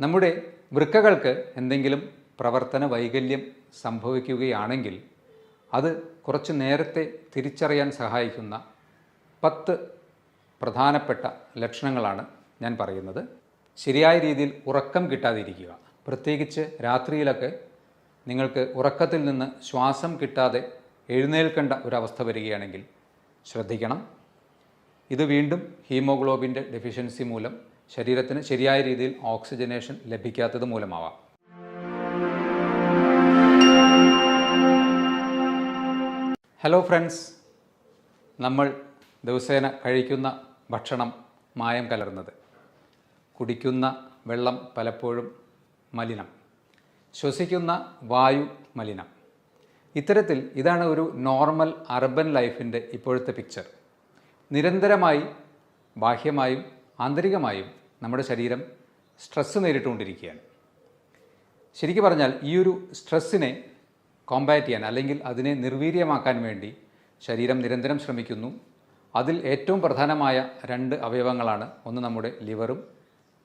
നമ്മുടെ വൃക്കകൾക്ക് എന്തെങ്കിലും പ്രവർത്തന വൈകല്യം സംഭവിക്കുകയാണെങ്കിൽ അത് കുറച്ച് നേരത്തെ തിരിച്ചറിയാൻ സഹായിക്കുന്ന 10 പ്രധാനപ്പെട്ട ലക്ഷണങ്ങളാണ് ഞാൻ പറയുന്നത്. ശരിയായ രീതിയിൽ ഉറക്കം കിട്ടാതിരിക്കുക, പ്രത്യേകിച്ച് രാത്രിയിലൊക്കെ നിങ്ങൾക്ക് ഉറക്കത്തിൽ നിന്ന് ശ്വാസം കിട്ടാതെ എഴുന്നേൽക്കേണ്ട ഒരവസ്ഥ വരികയാണെങ്കിൽ ശ്രദ്ധിക്കണം. ഇത് വീണ്ടും ഹീമോഗ്ലോബിൻ്റെ ഡെഫിഷ്യൻസി മൂലം ശരീരത്തിന് ശരിയായ രീതിയിൽ ഓക്സിജനേഷൻ ലഭിക്കാത്തത് മൂലമാവാം. ഹലോ ഫ്രണ്ട്സ്, നമ്മൾ ദിവസേന കഴിക്കുന്ന ഭക്ഷണം മായം കലർന്നത്, കുടിക്കുന്ന വെള്ളം പലപ്പോഴും മലിനം, ശ്വസിക്കുന്ന വായു മലിനം. ഇത്തരത്തിൽ ഇതാണ് ഒരു നോർമൽ അർബൻ ലൈഫിൻ്റെ ഇപ്പോഴത്തെ പിക്ചർ. നിരന്തരമായി ബാഹ്യമായും ആന്തരികമായും നമ്മുടെ ശരീരം സ്ട്രെസ്സ് നേരിട്ടുകൊണ്ടിരിക്കുകയാണ്. ശരിക്കും പറഞ്ഞാൽ ഈ ഒരു സ്ട്രെസ്സിനെ കോമ്പാറ്റ് ചെയ്യാൻ അല്ലെങ്കിൽ അതിനെ നിർവീര്യമാക്കാൻ വേണ്ടി ശരീരം നിരന്തരം ശ്രമിക്കുന്നു. അതിൽ ഏറ്റവും പ്രധാനമായ 2 അവയവങ്ങളാണ്, ഒന്ന് നമ്മുടെ ലിവറും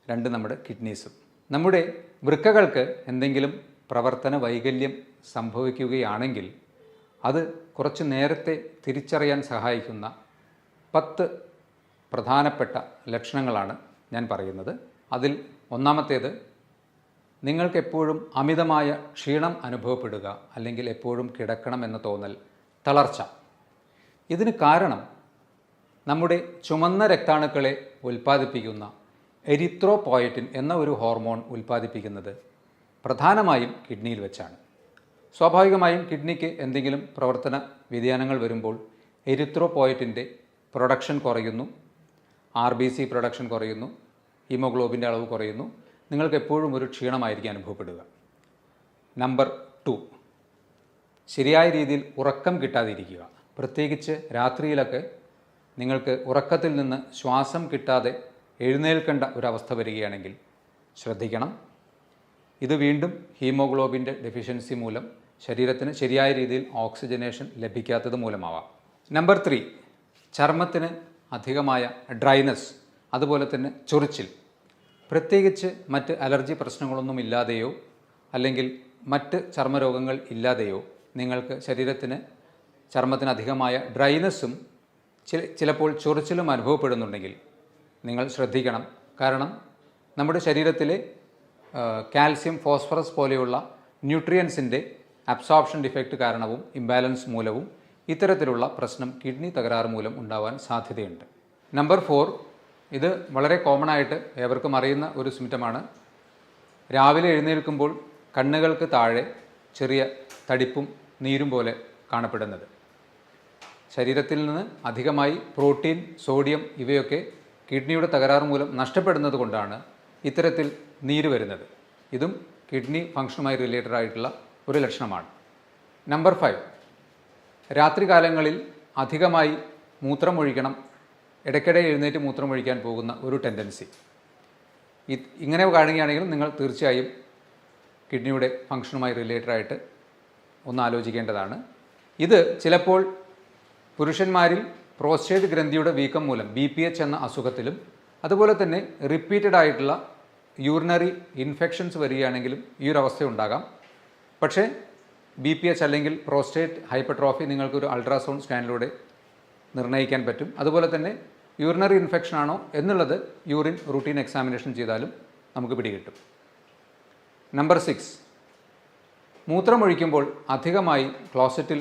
2 നമ്മുടെ കിഡ്നീസും. നമ്മുടെ വൃക്കകൾക്ക് എന്തെങ്കിലും പ്രവർത്തന വൈകല്യം സംഭവിക്കുകയാണെങ്കിൽ അത് കുറച്ച് നേരത്തെ തിരിച്ചറിയാൻ സഹായിക്കുന്ന 10 പ്രധാനപ്പെട്ട ലക്ഷണങ്ങളാണ് ഞാൻ പറയുന്നത്. അതിൽ ഒന്നാമത്തേത്, നിങ്ങൾക്കെപ്പോഴും അമിതമായ ക്ഷീണം അനുഭവപ്പെടുക, അല്ലെങ്കിൽ എപ്പോഴും കിടക്കണം എന്ന തോന്നൽ, തളർച്ച. ഇതിന് കാരണം നമ്മുടെ ചുമന്ന രക്താണുക്കളെ ഉൽപ്പാദിപ്പിക്കുന്ന എരിത്രോപോയറ്റിൻ എന്ന ഒരു ഹോർമോൺ ഉൽപ്പാദിപ്പിക്കുന്നത് പ്രധാനമായും കിഡ്നിയിൽ വെച്ചാണ്. സ്വാഭാവികമായും കിഡ്നിക്ക് എന്തെങ്കിലും പ്രവർത്തന വ്യതിയാനങ്ങൾ വരുമ്പോൾ എരിത്രോപോയറ്റിൻ്റെ പ്രൊഡക്ഷൻ കുറയുന്നു, RBC പ്രൊഡക്ഷൻ കുറയുന്നു, ഹീമോഗ്ലോബിൻ്റെ അളവ് കുറയുന്നു. നിങ്ങൾക്ക് എപ്പോഴും ഒരു ക്ഷീണമായിരിക്കും അനുഭവപ്പെടുക. നമ്പർ 2, ശരിയായ രീതിയിൽ ഉറക്കം കിട്ടാതിരിക്കുക, പ്രത്യേകിച്ച് രാത്രിയിലൊക്കെ നിങ്ങൾക്ക് ഉറക്കത്തിൽ നിന്ന് ശ്വാസം കിട്ടാതെ എഴുന്നേൽക്കേണ്ട ഒരവസ്ഥ വരികയാണെങ്കിൽ ശ്രദ്ധിക്കണം. ഇത് വീണ്ടും ഹീമോഗ്ലോബിൻ്റെ ഡെഫിഷ്യൻസി മൂലം ശരീരത്തിന് ശരിയായ രീതിയിൽ ഓക്സിജനേഷൻ ലഭിക്കാത്തത് മൂലമാവാം. നമ്പർ 3, ചർമ്മത്തിന് അധികമായ ഡ്രൈനസ്, അതുപോലെ തന്നെ ചൊറിച്ചിൽ. പ്രത്യേകിച്ച് മറ്റ് അലർജി പ്രശ്നങ്ങളൊന്നും ഇല്ലാതെയോ അല്ലെങ്കിൽ മറ്റ് ചർമ്മരോഗങ്ങൾ ഇല്ലാതെയോ നിങ്ങൾക്ക് ചർമ്മത്തിന് അധികമായ ഡ്രൈനസ്സും ചിലപ്പോൾ ചൊറിച്ചിലും അനുഭവപ്പെടുന്നുണ്ടെങ്കിൽ നിങ്ങൾ ശ്രദ്ധിക്കണം. കാരണം നമ്മുടെ ശരീരത്തിലെ കാൽസ്യം, ഫോസ്ഫറസ് പോലെയുള്ള ന്യൂട്രിയൻസിൻ്റെ അബ്സോർപ്ഷൻ ഡിഫക്റ്റ് കാരണവും ഇംബാലൻസ് മൂലവും ഇത്തരത്തിലുള്ള പ്രശ്നം കിഡ്നി തകരാറ് മൂലം ഉണ്ടാവാൻ സാധ്യതയുണ്ട്. നമ്പർ 4, ഇത് വളരെ കോമൺ ആയിട്ട് ഏവർക്കും അറിയുന്ന ഒരു സിംറ്റമാണ്. രാവിലെ എഴുന്നേൽക്കുമ്പോൾ കണ്ണുകൾക്ക് താഴെ ചെറിയ തടിപ്പും നീരും പോലെ കാണപ്പെടുന്നത്. ശരീരത്തിൽ നിന്ന് അധികമായി പ്രോട്ടീൻ, സോഡിയം ഇവയൊക്കെ കിഡ്നിയുടെ തകരാറ് മൂലം നഷ്ടപ്പെടുന്നത് കൊണ്ടാണ് ഇത്തരത്തിൽ നീര് വരുന്നത്. ഇതും കിഡ്നി ഫംഗ്ഷനുമായി റിലേറ്റഡ് ആയിട്ടുള്ള ഒരു ലക്ഷണമാണ്. നമ്പർ 5, രാത്രികാലങ്ങളിൽ അധികമായി മൂത്രമൊഴിക്കണം, ഇടയ്ക്കിടെ എഴുന്നേറ്റ് മൂത്രമൊഴിക്കാൻ പോകുന്ന ഒരു ടെൻഡൻസി. ഇങ്ങനെ കാണുകയാണെങ്കിൽ നിങ്ങൾ തീർച്ചയായും കിഡ്നിയുടെ ഫംഗ്ഷനുമായി റിലേറ്റഡ് ആയിട്ട് ഒന്ന് ആലോചിക്കേണ്ടതാണ്. ഇത് ചിലപ്പോൾ പുരുഷന്മാരിൽ പ്രോസ്റ്റേറ്റ് ഗ്രന്ഥിയുടെ വീക്കം മൂലം BPH എന്ന അസുഖത്തിലും, അതുപോലെ തന്നെ റിപ്പീറ്റഡ് ആയിട്ടുള്ള യൂറിനറി ഇൻഫെക്ഷൻസ് വരികയാണെങ്കിലും ഈ ഒരു അവസ്ഥ ഉണ്ടാകാം. പക്ഷേ BPH അല്ലെങ്കിൽ പ്രോസ്റ്റേറ്റ് ഹൈപ്പർട്രോഫി നിങ്ങൾക്കൊരു അൾട്രാസൗണ്ട് സ്കാനിലൂടെ നിർണ്ണയിക്കാൻ പറ്റും. അതുപോലെ തന്നെ യൂറിനറി ഇൻഫെക്ഷൻ ആണോ എന്നുള്ളത് യൂറിൻ റൂട്ടീൻ എക്സാമിനേഷൻ ചെയ്താലും നമുക്ക് പിടികിട്ടും. നമ്പർ 6, മൂത്രമൊഴിക്കുമ്പോൾ അധികമായി ക്ലോസറ്റിൽ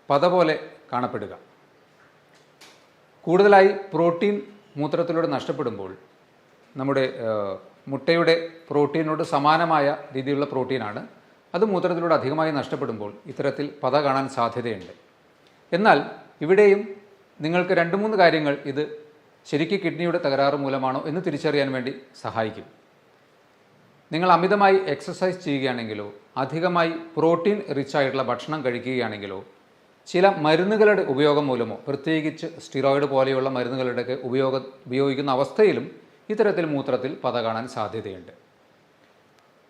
പത പോലെ കാണപ്പെടുക. കൂടുതലായി പ്രോട്ടീൻ മൂത്രത്തിലൂടെ നഷ്ടപ്പെടുമ്പോൾ, നമ്മുടെ മുട്ടയുടെ പ്രോട്ടീനോട് സമാനമായ രീതിയിലുള്ള പ്രോട്ടീനാണ്, അത് മൂത്രത്തിലൂടെ അധികമായി നഷ്ടപ്പെടുമ്പോൾ ഇത്തരത്തിൽ പത കാണാൻ സാധ്യതയുണ്ട്. എന്നാൽ ഇവിടെയും നിങ്ങൾക്ക് 2-3 കാര്യങ്ങൾ ഇത് ശരിക്കും കിഡ്നിയുടെ തകരാറ് മൂലമാണോ എന്ന് തിരിച്ചറിയാൻ വേണ്ടി സഹായിക്കും. നിങ്ങൾ അമിതമായി എക്സസൈസ് ചെയ്യുകയാണെങ്കിലോ അധികമായി പ്രോട്ടീൻ റിച്ച് ആയിട്ടുള്ള ഭക്ഷണം കഴിക്കുകയാണെങ്കിലോ ചില മരുന്നുകളുടെ ഉപയോഗം മൂലമോ, പ്രത്യേകിച്ച് സ്റ്റിറോയിഡ് പോലെയുള്ള മരുന്നുകളുടെയൊക്കെ ഉപയോഗിക്കുന്ന അവസ്ഥയിലും ഇത്തരത്തിൽ മൂത്രത്തിൽ പത കാണാൻ സാധ്യതയുണ്ട്.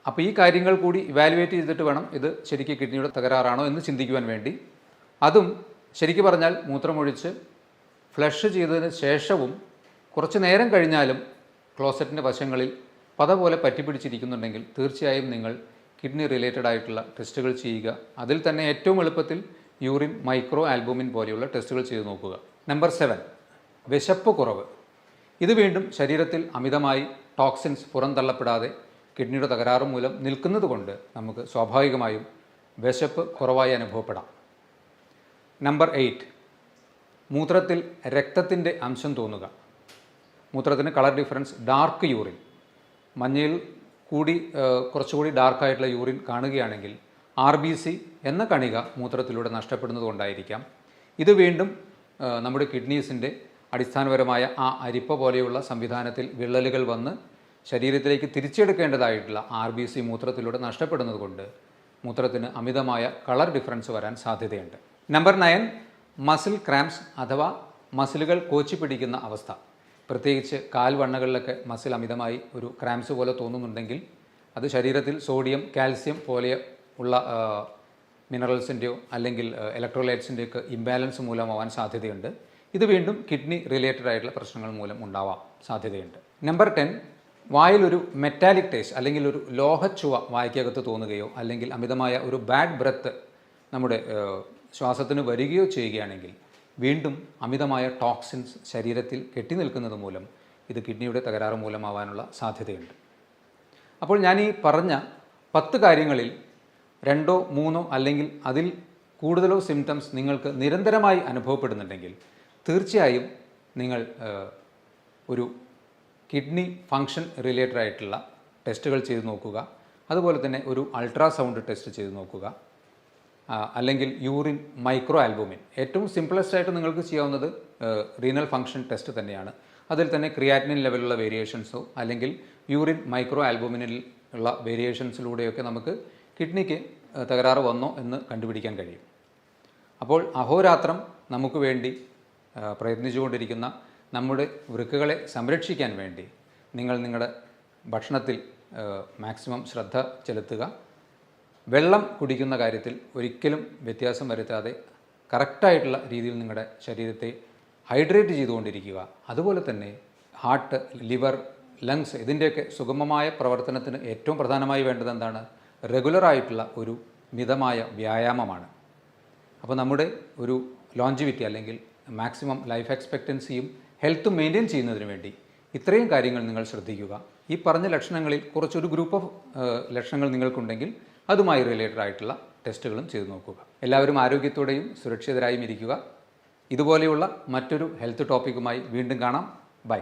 അപ്പോൾ ഈ കാര്യങ്ങൾ കൂടി ഇവാലുവേറ്റ് ചെയ്തിട്ട് വേണം ഇത് ശരിക്കും കിഡ്നിയുടെ തകരാറാണോ എന്ന് ചിന്തിക്കുവാൻ വേണ്ടി. അതും ശരിക്കും പറഞ്ഞാൽ മൂത്രമൊഴിച്ച് ഫ്ലഷ് ചെയ്തതിന് ശേഷവും കുറച്ച് നേരം കഴിഞ്ഞാലും ക്ലോസറ്റിൻ്റെ വശങ്ങളിൽ പത പോലെ പറ്റിപ്പിടിച്ചിരിക്കുന്നുണ്ടെങ്കിൽ തീർച്ചയായും നിങ്ങൾ കിഡ്നി റിലേറ്റഡ് ആയിട്ടുള്ള ടെസ്റ്റുകൾ ചെയ്യുക. അതിൽ തന്നെ ഏറ്റവും എളുപ്പത്തിൽ യൂറിൻ മൈക്രോ ആൽബുമിൻ പോലെയുള്ള ടെസ്റ്റുകൾ ചെയ്തു നോക്കുക. നമ്പർ 7, വിശപ്പ് കുറവ്. ഇത് വീണ്ടും ശരീരത്തിൽ അമിതമായി ടോക്സിൻസ് പുറന്തള്ളപ്പെടാതെ കിഡ്നിയുടെ തകരാറ് മൂലം നിൽക്കുന്നത് കൊണ്ട് നമുക്ക് സ്വാഭാവികമായും വിശപ്പ് കുറവായി അനുഭവപ്പെടാം. നമ്പർ 8, മൂത്രത്തിൽ രക്തത്തിൻ്റെ അംശം തോന്നുക. മൂത്രത്തിന് കളർ ഡിഫറൻസ്, ഡാർക്ക് യൂറിൻ, മഞ്ഞയിൽ കൂടി കുറച്ചുകൂടി ഡാർക്കായിട്ടുള്ള യൂറിൻ കാണുകയാണെങ്കിൽ RBC എന്ന കണിക മൂത്രത്തിലൂടെ നഷ്ടപ്പെടുന്നത് കൊണ്ടായിരിക്കാം. ഇത് വീണ്ടും നമ്മുടെ കിഡ്നീസിൻ്റെ അടിസ്ഥാനപരമായ ആ അരിപ്പ പോലെയുള്ള സംവിധാനത്തിൽ വിള്ളലുകൾ വന്ന് ശരീരത്തിലേക്ക് തിരിച്ചെടുക്കേണ്ടതായിട്ടുള്ള RBC മൂത്രത്തിലൂടെ നഷ്ടപ്പെടുന്നത് കൊണ്ട് മൂത്രത്തിന് അമിതമായ കളർ ഡിഫറൻസ് വരാൻ സാധ്യതയുണ്ട്. നമ്പർ 9, മസിൽ ക്രാംസ് അഥവാ മസിലുകൾ കോച്ചി പിടിക്കുന്ന അവസ്ഥ. പ്രത്യേകിച്ച് കാൽവണ്ണകളിലൊക്കെ മസിൽ അമിതമായി ഒരു ക്രാംസ് പോലെ തോന്നുന്നുണ്ടെങ്കിൽ അത് ശരീരത്തിൽ സോഡിയം, കാൽസ്യം പോലെ ഉള്ള മിനറൽസിൻ്റെയോ അല്ലെങ്കിൽ ഇലക്ട്രോലൈറ്റ്സിൻ്റെയൊക്കെ ഇംബാലൻസ് മൂലമാവാൻ സാധ്യതയുണ്ട്. ഇത് വീണ്ടും കിഡ്നി റിലേറ്റഡ് ആയിട്ടുള്ള പ്രശ്നങ്ങൾ മൂലം ഉണ്ടാവാൻ സാധ്യതയുണ്ട്. നമ്പർ 10, വായിലൊരു മെറ്റാലിക് ടേസ്റ്റ് അല്ലെങ്കിൽ ഒരു ലോഹച്ചുവ വായ്ക്കകത്ത് തോന്നുകയോ അല്ലെങ്കിൽ അമിതമായ ഒരു ബാഡ് ബ്രെത്ത് നമ്മുടെ ശ്വാസത്തിന് വരികയോ ചെയ്യുകയാണെങ്കിൽ വീണ്ടും അമിതമായ ടോക്സിൻസ് ശരീരത്തിൽ കെട്ടിനിൽക്കുന്നത് മൂലം ഇത് കിഡ്നിയുടെ തകരാറ് മൂലമാവാനുള്ള സാധ്യതയുണ്ട്. അപ്പോൾ ഞാൻ ഈ പറഞ്ഞ 10 കാര്യങ്ങളിൽ 2 3 അല്ലെങ്കിൽ അതിൽ കൂടുതലോ സിംറ്റംസ് നിങ്ങൾക്ക് നിരന്തരമായി അനുഭവപ്പെടുന്നുണ്ടെങ്കിൽ തീർച്ചയായും നിങ്ങൾ ഒരു കിഡ്നി ഫങ്ഷൻ റിലേറ്റഡ് ആയിട്ടുള്ള ടെസ്റ്റുകൾ ചെയ്ത് നോക്കുക. അതുപോലെ തന്നെ ഒരു അൾട്രാസൗണ്ട് ടെസ്റ്റ് ചെയ്ത് നോക്കുക. അല്ലെങ്കിൽ യൂറിൻ മൈക്രോ ആൽബുമിൻ, ഏറ്റവും സിംപിളസ്റ്റ് ആയിട്ട് നിങ്ങൾക്ക് ചെയ്യാവുന്നത് റീനൽ ഫങ്ഷൻ ടെസ്റ്റ് തന്നെയാണ്. അതിൽ തന്നെ ക്രിയാറ്റിനിൻ ലെവലുള്ള വേരിയേഷൻസോ അല്ലെങ്കിൽ യൂറിൻ മൈക്രോ ആൽബുമിനിൽ ഉള്ള വേരിയേഷൻസിലൂടെയൊക്കെ നമുക്ക് കിഡ്നിക്ക് തകരാറ് വന്നോ എന്ന് കണ്ടുപിടിക്കാൻ കഴിയും. അപ്പോൾ അഹോരാത്രം നമുക്ക് വേണ്ടി പ്രയത്നിച്ചുകൊണ്ടിരിക്കുന്ന നമ്മുടെ വൃക്കകളെ സംരക്ഷിക്കാൻ വേണ്ടി നിങ്ങൾ നിങ്ങളുടെ ഭക്ഷണത്തിൽ മാക്സിമം ശ്രദ്ധ ചെലുത്തുക. വെള്ളം കുടിക്കുന്ന കാര്യത്തിൽ ഒരിക്കലും വ്യത്യാസം വരുത്താതെ കറക്റ്റായിട്ടുള്ള രീതിയിൽ നിങ്ങളുടെ ശരീരത്തെ ഹൈഡ്രേറ്റ് ചെയ്തുകൊണ്ടിരിക്കുക. അതുപോലെ തന്നെ ഹാർട്ട്, ലിവർ, ലങ്സ് ഇതിൻ്റെയൊക്കെ സുഗമമായ പ്രവർത്തനത്തിന് ഏറ്റവും പ്രധാനമായി വേണ്ടത് എന്താണ്? റെഗുലറായിട്ടുള്ള ഒരു മിതമായ വ്യായാമമാണ്. അപ്പോൾ നമ്മുടെ ഒരു ലോഞ്ചിവിറ്റി അല്ലെങ്കിൽ മാക്സിമം ലൈഫ് എക്സ്പെക്റ്റൻസിയും ഹെൽത്തും മെയിൻറ്റെയിൻ ചെയ്യുന്നതിന് വേണ്ടി ഇത്രയും കാര്യങ്ങൾ നിങ്ങൾ ശ്രദ്ധിക്കുക. ഈ പറഞ്ഞ ലക്ഷണങ്ങളിൽ കുറച്ചൊരു ഗ്രൂപ്പ് ഓഫ് ലക്ഷണങ്ങൾ നിങ്ങൾക്കുണ്ടെങ്കിൽ അതുമായി റിലേറ്റഡ് ആയിട്ടുള്ള ടെസ്റ്റുകളും ചെയ്തു നോക്കുക. എല്ലാവരും ആരോഗ്യത്തോടെയും സുരക്ഷിതരായും ഇരിക്കുക. ഇതുപോലെയുള്ള മറ്റൊരു ഹെൽത്ത് ടോപ്പിക്കുമായി വീണ്ടും കാണാം. ബൈ.